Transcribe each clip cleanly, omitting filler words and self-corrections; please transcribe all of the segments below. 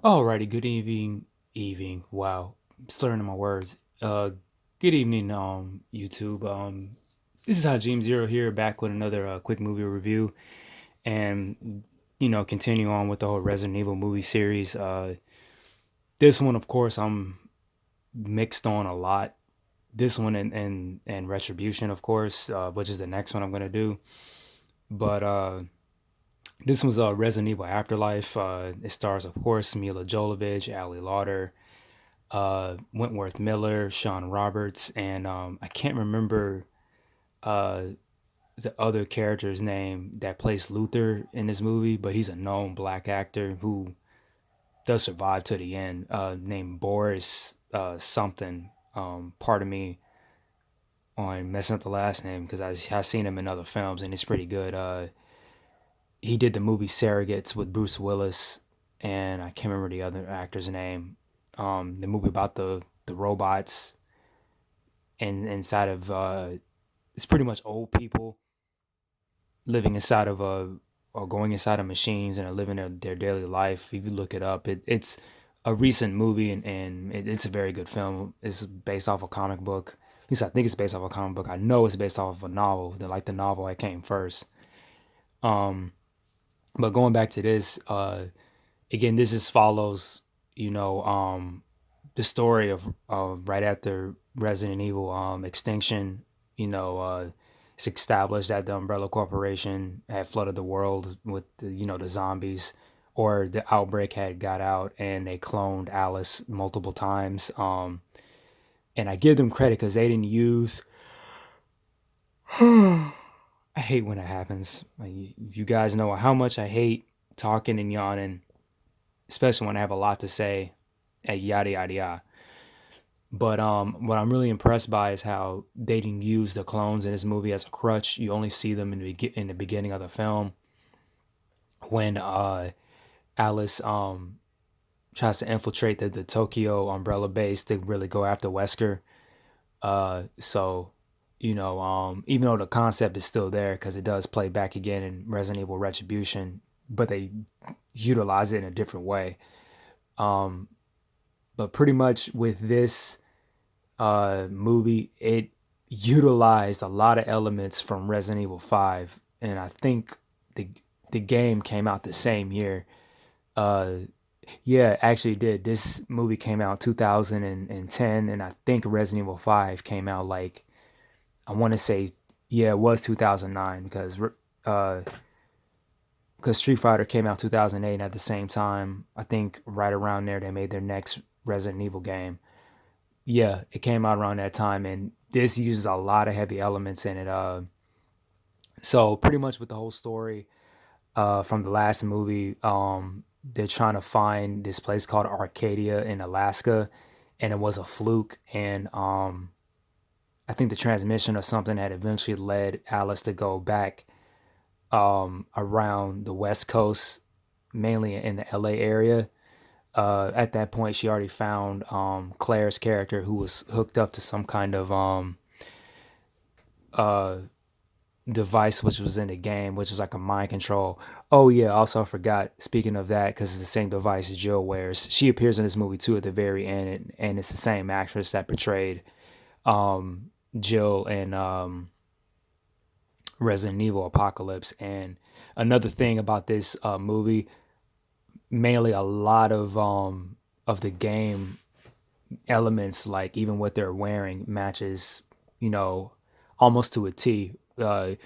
Alrighty, good evening. Wow, slurring my words. Good evening, YouTube. This is Hajim Zero here, back with another quick movie review, and continue on with the whole Resident Evil movie series. This one, of course, I'm mixed on a lot. This one and Retribution, of course, which is the next one I'm gonna do. But this was Resident Evil Afterlife. It stars, of course, Milla Jovovich, Ali Larter, Wentworth Miller, Shawn Roberts, and I can't remember uh, the other character's name that plays Luther in this movie, but he's a known black actor who does survive to the end, named Boris something. Pardon me on messing up the last name because I've seen him in other films and it's pretty good. He did the movie Surrogates with Bruce Willis, and I can't remember the other actor's name. The movie about the robots and inside of it's pretty much old people living inside of a or going inside of machines and are living their daily life. If you look it up, it's a recent movie and it's a very good film. It's based off a comic book. At least I think it's based off a comic book. I know it's based off of a novel. Like the novel I came first. Um, but going back to this, again, this just follows, you know, the story of right after Resident Evil extinction. You know, it's established that the Umbrella Corporation had flooded the world with the zombies, or the outbreak had got out and they cloned Alice multiple times. And I give them credit because they didn't use. I hate when it happens. Like, you guys know how much I hate talking and yawning, especially when I have a lot to say, and yada yada yada. But what I'm really impressed by is how they didn't use the clones in this movie as a crutch. You only see them in the beginning of the film when Alice tries to infiltrate the Tokyo Umbrella base to really go after Wesker. So even though the concept is still there because it does play back again in Resident Evil Retribution, but they utilize it in a different way. Um, but pretty much with this movie, it utilized a lot of elements from Resident Evil 5, and I think the the game came out the same year. Uh, yeah, actually did. This movie came out 2010, and I think Resident Evil 5 came out like I want to say, yeah, it was 2009 uh because Street Fighter came out 2008, and at the same time, I think right around there they made their next Resident Evil game. Yeah, it came out around that time, and this uses a lot of heavy elements in it. So pretty much with the whole story from the last movie, they're trying to find this place called Arcadia in Alaska, and it was a fluke. And I think the transmission or something had eventually led Alice to go back around the West Coast, mainly in the LA area. At that point, she already found Claire's character, who was hooked up to some kind of uh, device which was in the game, which was like a mind control. Oh yeah, also I forgot. Speaking of that, because it's the same device Jill wears. She appears in this movie too at the very end, and it's the same actress that portrayed Jill in Resident Evil Apocalypse. And another thing about this movie, mainly a lot of the game elements, like even what they're wearing, matches, you know, almost to a T. A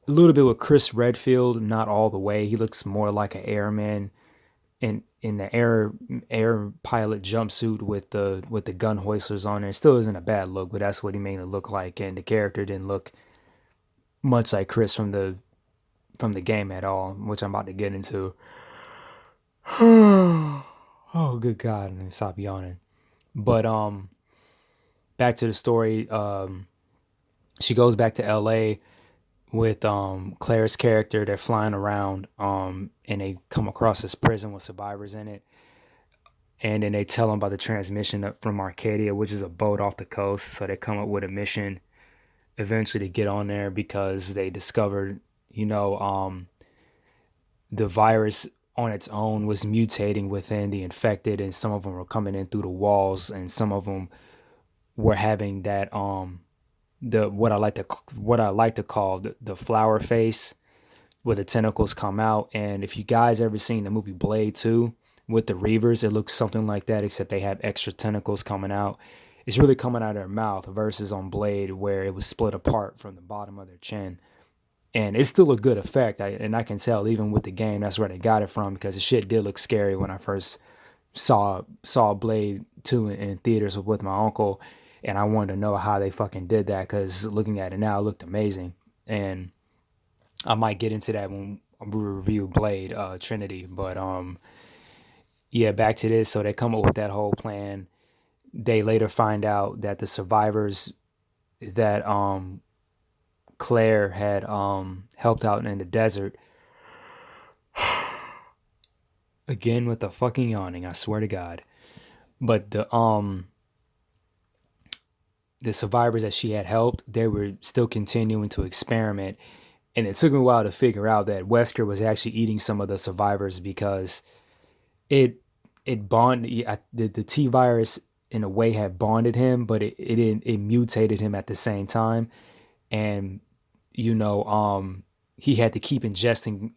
little bit with Chris Redfield, not all the way. He looks more like an airman in the air pilot jumpsuit with the gun hoisters on there. It still isn't a bad look, but that's what he mainly looked like. And the character didn't look much like Chris from the game at all, which I'm about to get into. Oh, good God! And stop yawning. But back to the story. She goes back to L.A. with Claire's character. They're flying around, and they come across this prison with survivors in it. And then they tell them about the transmission from Arcadia, which is a boat off the coast. So they come up with a mission eventually to get on there because they discovered, you know, the virus. on its own was mutating within the infected, and some of them were coming in through the walls, and some of them were having that the what I like to call the flower face, where the tentacles come out. And if you guys ever seen the movie Blade 2 with the Reavers, it looks something like that, except they have extra tentacles coming out. It's really coming out of their mouth versus on Blade where it was split apart from the bottom of their chin. And it's still a good effect. And I can tell even with the game, that's where they got it from, because the shit did look scary when I first saw Blade 2 in theaters with my uncle. And I wanted to know how they fucking did that, because looking at it now, it looked amazing. And I might get into that when we review Blade Trinity. But yeah, back to this. So they come up with that whole plan. They later find out that the survivors that Claire had helped out in the desert. Again with the fucking yawning, I swear to God. But the survivors that she had helped, they were still continuing to experiment. And it took me a while to figure out that Wesker was actually eating some of the survivors, because it the T virus in a way had bonded him, but it mutated him at the same time. And he had to keep ingesting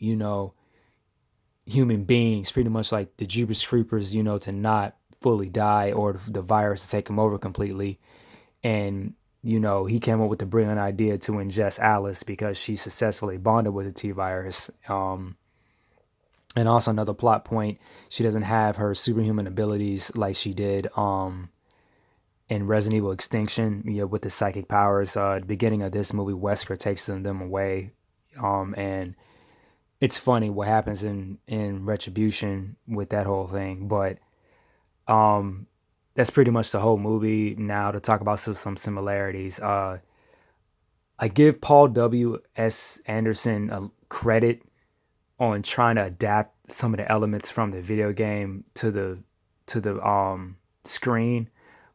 human beings, pretty much like the Jeepers Creepers, to not fully die or the virus to take him over completely. And he came up with the brilliant idea to ingest Alice because she successfully bonded with the T virus. And also another plot point, she doesn't have her superhuman abilities like she did in Resident Evil Extinction, with the psychic powers. At the beginning of this movie, Wesker takes them away. And it's funny what happens in Retribution with that whole thing. But that's pretty much the whole movie. Now to talk about some similarities. I give Paul W. S. Anderson a credit on trying to adapt some of the elements from the video game to the screen.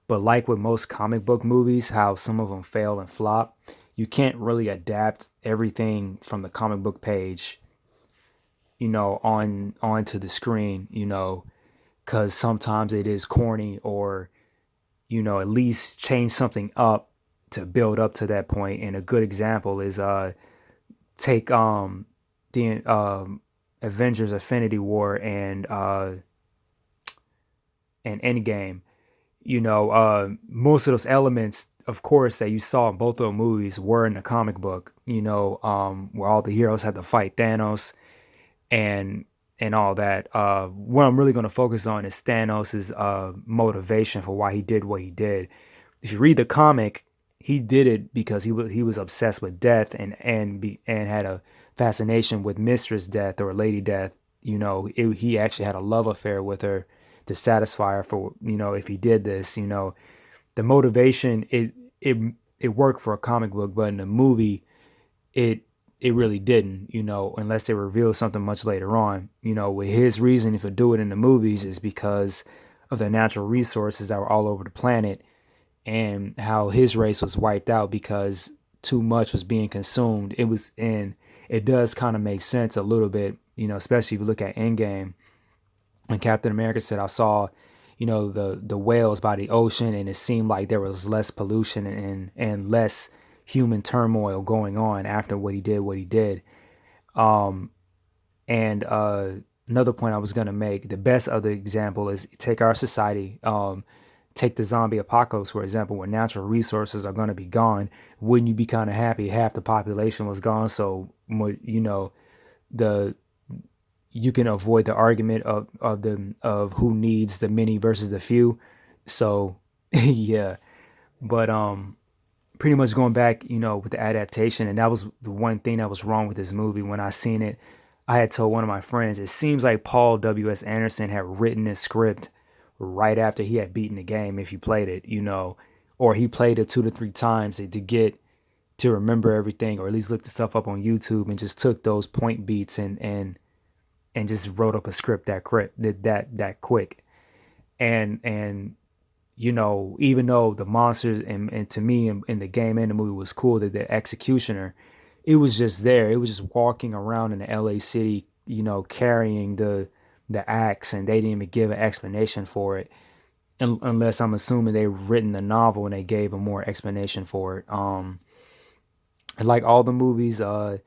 But like with most comic book movies, how some of them fail and flop, you can't really adapt everything from the comic book page, onto the screen, because sometimes it is corny, or at least change something up to build up to that point. And a good example is take the Avengers Infinity War and Endgame. Most of those elements, of course, that you saw in both of the movies were in the comic book, where all the heroes had to fight Thanos and all that. What I'm really going to focus on is Thanos' motivation for why he did what he did. If you read the comic, he did it because he was obsessed with death and had a fascination with Mistress Death or Lady Death. He actually had a love affair with her to satisfy her for, if he did this. The motivation, it worked for a comic book, but in the movie, it really didn't, unless they reveal something much later on. With his reason for doing it in the movies is because of the natural resources that were all over the planet, and how his race was wiped out because too much was being consumed. It does kind of make sense a little bit, especially if you look at Endgame. When Captain America said, I saw, the whales by the ocean, and it seemed like there was less pollution and less human turmoil going on after what he did. And another point I was going to make, the best other example is take our society, take the zombie apocalypse, for example, where natural resources are going to be gone. Wouldn't you be kind of happy half the population was gone? So, you can avoid the argument of who needs the many versus the few. So yeah, but pretty much going back, with the adaptation, and that was the one thing that was wrong with this movie. When I seen it, I had told one of my friends, it seems like Paul W.S. Anderson had written this script right after he had beaten the game, if you played it, or he played it 2 to 3 times to remember everything, or at least look the stuff up on YouTube, and just took those point beats and just wrote up a script that quick. And even though the monsters and to me in the game and the movie was cool, that the executioner, it was just there. It was just walking around in the LA city, carrying the axe, and they didn't even give an explanation for it, unless I'm assuming they written the novel and they gave a more explanation for it. And like all the movies, the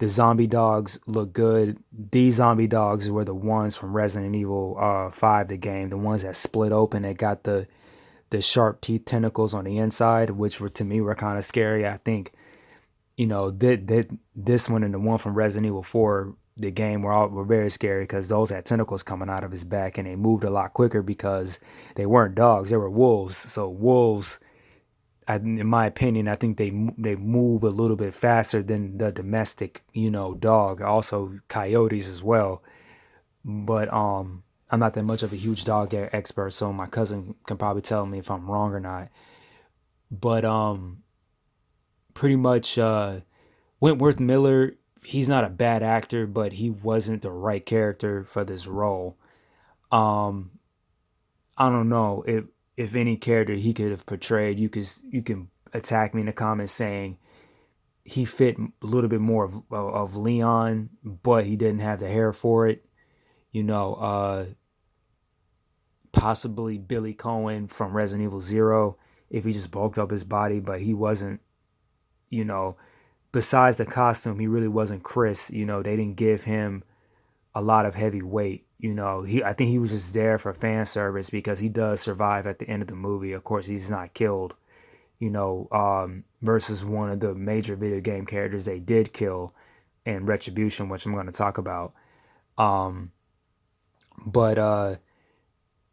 zombie dogs look good. These zombie dogs were the ones from Resident Evil 5, the game, the ones that split open. They got the sharp teeth tentacles on the inside, which were to me were kind of scary. I think that this one and the one from Resident Evil 4, the game, were very scary because those had tentacles coming out of his back, and they moved a lot quicker because they weren't dogs, they were wolves. So wolves, in my opinion, I think they move a little bit faster than the domestic, dog. Also, coyotes as well. But I'm not that much of a huge dog expert, so my cousin can probably tell me if I'm wrong or not. But pretty much, Wentworth Miller, he's not a bad actor, but he wasn't the right character for this role. Um, I don't know if any character he could have portrayed. You can attack me in the comments saying he fit a little bit more of Leon, but he didn't have the hair for it. You know, possibly Billy Cohen from Resident Evil Zero if he just bulked up his body, but he wasn't. You know, besides the costume, he really wasn't Chris. They didn't give him a lot of heavy weight. I think he was just there for fan service because he does survive at the end of the movie. Of course, he's not killed. Versus one of the major video game characters they did kill in Retribution, which I'm going to talk about. Um, but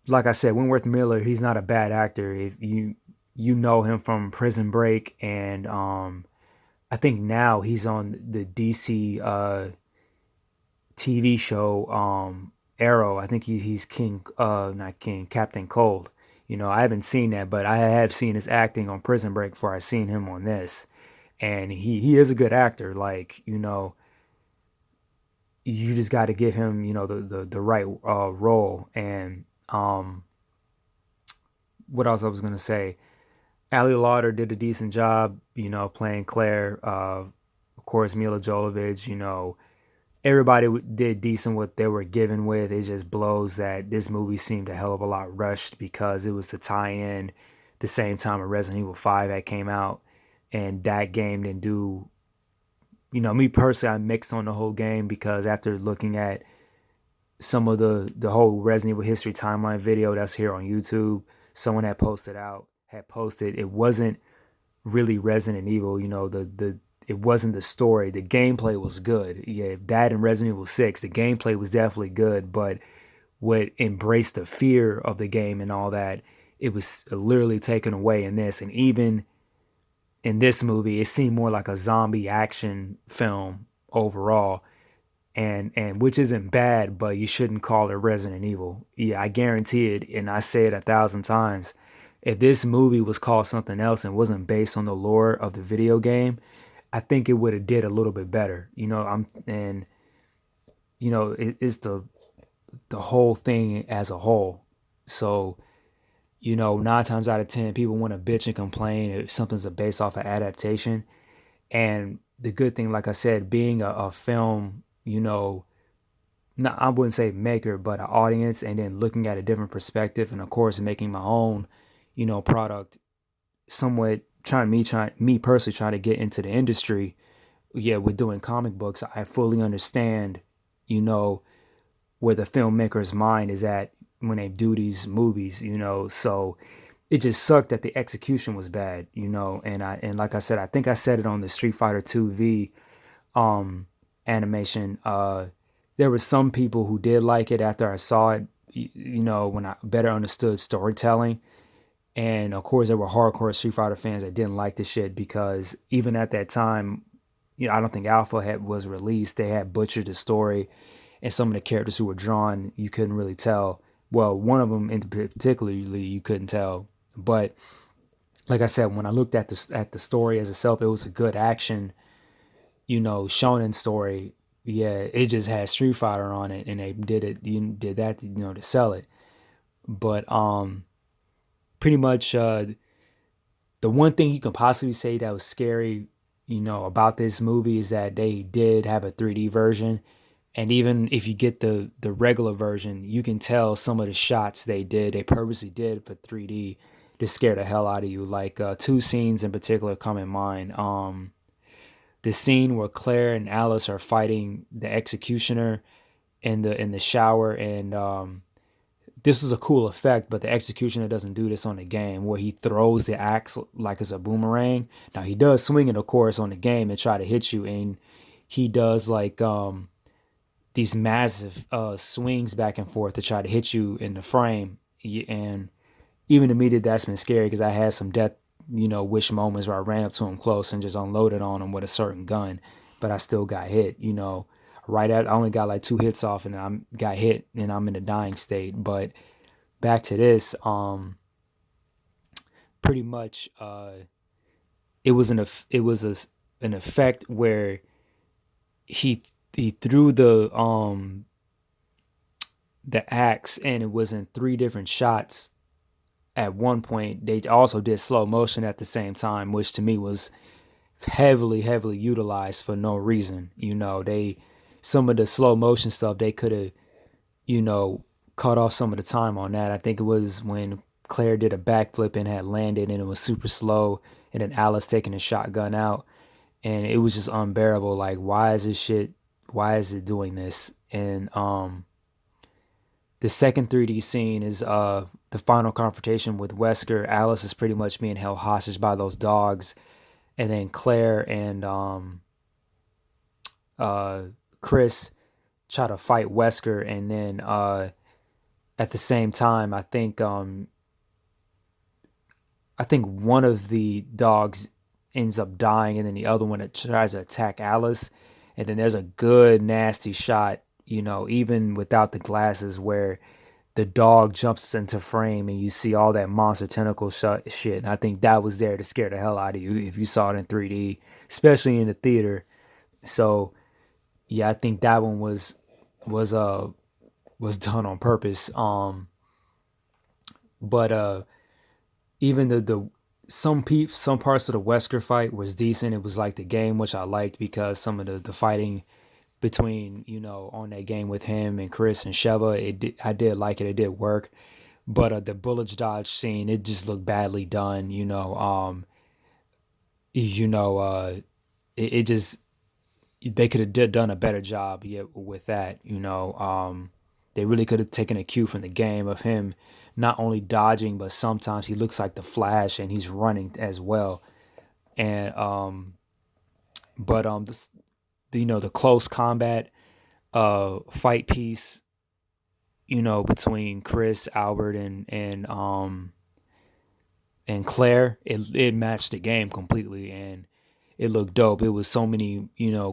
like I said, Wentworth Miller, he's not a bad actor. If you know him from Prison Break, and I think now he's on the DC TV show Arrow. I think he's King, not King, Captain Cold. I haven't seen that, but I have seen his acting on Prison Break before I seen him on this, and he is a good actor. Like, you just got to give him the right role. And what else I was gonna say? Ali Lauder did a decent job, playing Claire. Of course, Milla Jovovich, everybody did decent what they were given with. It just blows that this movie seemed a hell of a lot rushed because it was to tie in the same time as Resident Evil 5 that came out. And that game didn't do, me personally, I mixed on the whole game because after looking at some of the whole Resident Evil history timeline video that's here on YouTube, someone had posted it wasn't really Resident Evil. It wasn't the story. The gameplay was good. Yeah, that and Resident Evil 6, the gameplay was definitely good, but what embraced the fear of the game and all that, it was literally taken away in this. And even in this movie, it seemed more like a zombie action film overall. And which isn't bad, but you shouldn't call it Resident Evil. Yeah, I guarantee it, and I say it 1,000 times. If this movie was called something else and wasn't based on the lore of the video game, I think it would have did a little bit better. It's the whole thing as a whole. So, 9 times out of 10, people want to bitch and complain if something's based off of adaptation. And the good thing, like I said, being a film, not, I wouldn't say maker, but an audience, and then looking at a different perspective, and of course making my own, product. Somewhat trying me personally trying to get into the industry. Yeah, with doing comic books, I fully understand, where the filmmaker's mind is at when they do these movies. So it just sucked that the execution was bad. And like I said, I think I said it on the Street Fighter 2V animation. There were some people who did like it after I saw it, when I better understood storytelling. And of course, there were hardcore Street Fighter fans that didn't like the shit because even at that time, I don't think Alpha was released. They had butchered the story, and some of the characters who were drawn, you couldn't really tell. Well, one of them in particularly, you couldn't tell. But like I said, when I looked at the story as itself, it was a good action, shonen story. Yeah, it just had Street Fighter on it, and they did that, to sell it. But pretty much the one thing you can possibly say that was scary, about this movie is that they did have a 3D version. And even if you get the regular version, you can tell some of the shots they purposely did for 3D to scare the hell out of you. Like two scenes in particular come in mind. The scene where Claire and Alice are fighting the executioner in the shower, and this was a cool effect, but the executioner doesn't do this on the game, where he throws the axe like it's a boomerang. Now he does swing it, of course, on the game and try to hit you, and he does like these massive swings back and forth to try to hit you in the frame. And even to me, that's been scary because I had some death, wish moments where I ran up to him close and just unloaded on him with a certain gun, but I still got hit. Right at I only got like two hits off, and I got hit, and I'm in a dying state. But back to this, pretty much, it was an effect where he he threw the axe, and it was in three different shots. At one point, they also did slow motion at the same time, which to me was heavily utilized for no reason. They some of the slow motion stuff they could have, you know, cut off some of the time on that. I think it was when Claire did a backflip and had landed, and it was super slow, and then Alice taking the shotgun out, and it was just unbearable. Like, why is this shit? Why is it doing this? And the second 3D scene is the final confrontation with Wesker. Alice is pretty much being held hostage by those dogs, and then Claire and uh, Chris try to fight Wesker, and then at the same time, I think one of the dogs ends up dying, and then the other one that tries to attack Alice, and then there's a good nasty shot, even without the glasses, where the dog jumps into frame and you see all that monster tentacle shit. And I think that was there to scare the hell out of you if you saw it in 3D, especially in the theater. So yeah, I think that one was uh was done on purpose. But even some parts of the Wesker fight was decent. It was like the game, which I liked because some of the fighting between, on that game with him and Chris and Sheva, I did like it. It did work. But the bullet dodge scene, it just looked badly done. You know, it just they could have done a better job, yeah, with that. They really could have taken a cue from the game of him not only dodging, but sometimes he looks like the Flash and he's running as well. And but the close combat fight piece, between Chris, Albert, and Claire, it matched the game completely, and it looked dope. It was so many,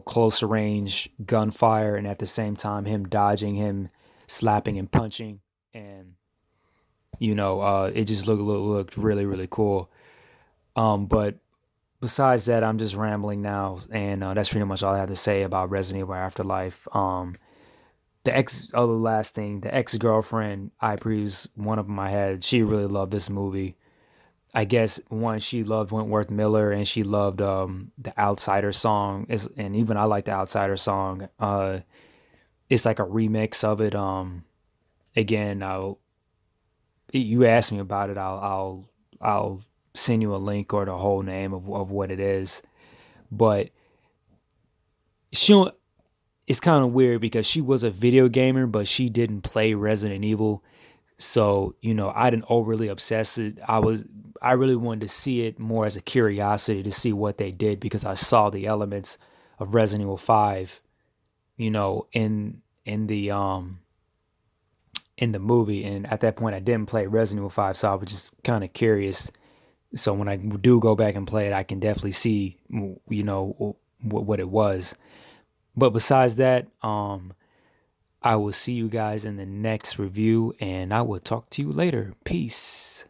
close range gunfire, and at the same time him dodging, him slapping and punching, and it just looked really really cool. But besides that, I'm just rambling now, and that's pretty much all I have to say about Resident Evil Afterlife. The last thing, the ex girlfriend I previous one up in my head, she really loved this movie. I guess one, she loved Wentworth Miller, and she loved the Outsider song, and even I like the Outsider song. It's like a remix of it. Again, you asked me about it. I'll send you a link or the whole name of what it is. But she it's kind of weird because she was a video gamer, but she didn't play Resident Evil. So, I didn't overly obsess it. I really wanted to see it more as a curiosity to see what they did, because I saw the elements of Resident Evil 5, in the movie. And at that point I didn't play Resident Evil 5, so I was just kind of curious. So when I do go back and play it, I can definitely see, what it was. But besides that, I will see you guys in the next review, and I will talk to you later. Peace.